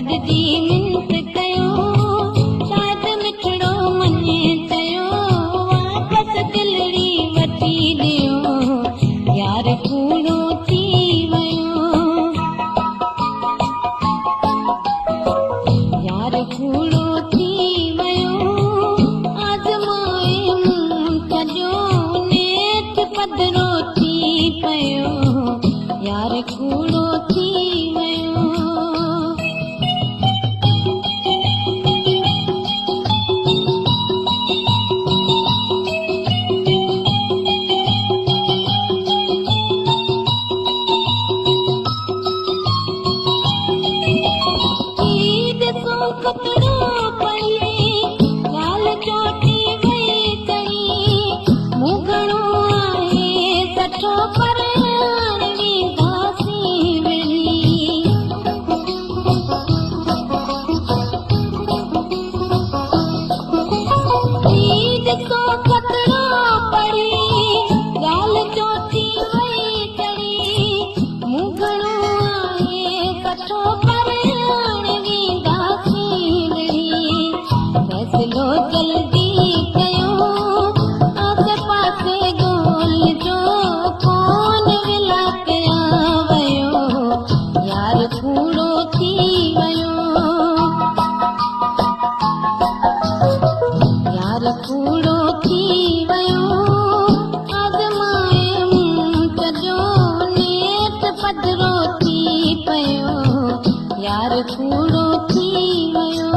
गॾिजी मिंट कयो शायदि मिठड़ो मने चयो वापसि दिलड़ी वठी ॾियो यार कूड़ो थी वियो यार कूड़ो थी वियो आज़माए मूं सॼो नेठ पधरो थी पियो यार कूड़ो थी वियो कतरो पई ॻाल चोटी वई चई मूं घणो आहे सठो पर हाणे घासी मिली ॾिसो कतरो पई ॻाल चोटी वई चई मूं घणो आहे सठो पर फैसलो जल्दी कयो आसे पासे गोल जो कौन विला कया वियो यार कूड़ो थी वियो यार कूड़ो थी वियो आज़माए मूं सॼो नेठ पधरो थी पियो यार कूड़ो थी वियो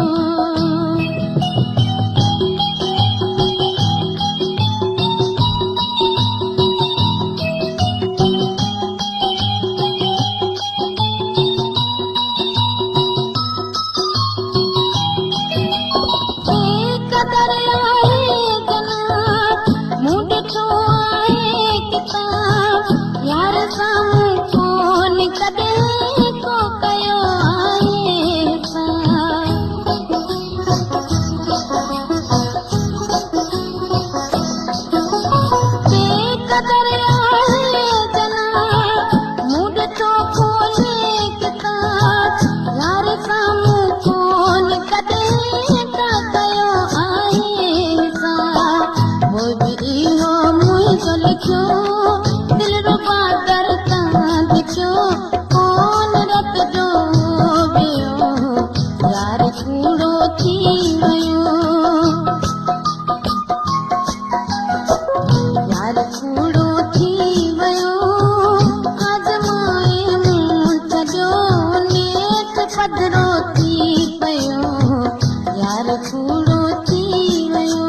यार साम्हूं कोन कॾहिं को कयो आहे बेक़दर आहे जना मूं ॾिठो खोले किताब यार साम्हूं कोन कॾहिं का कयो आहे पोइ बि इहो मुंहिंजो लिखियो दिलरुबा दर तां लिखियो कोन रखिजो ॿियो यार कूड़ो थी वियो यार कूड़ो थी वियो आज़माए मूं सॼो नेठ पधरो थी पियो यार कूड़ो थी वियो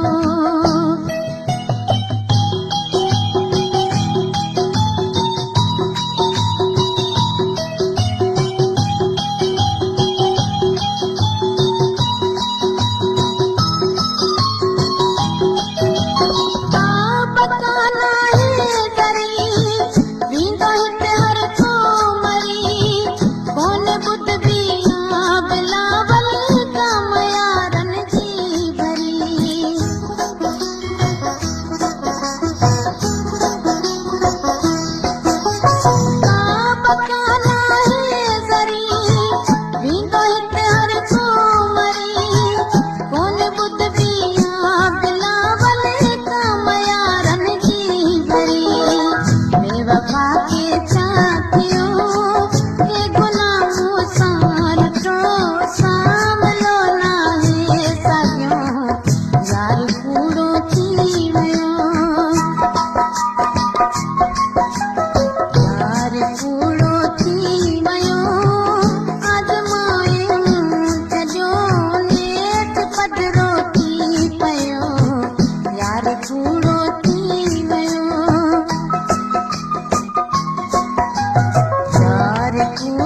कूड़ो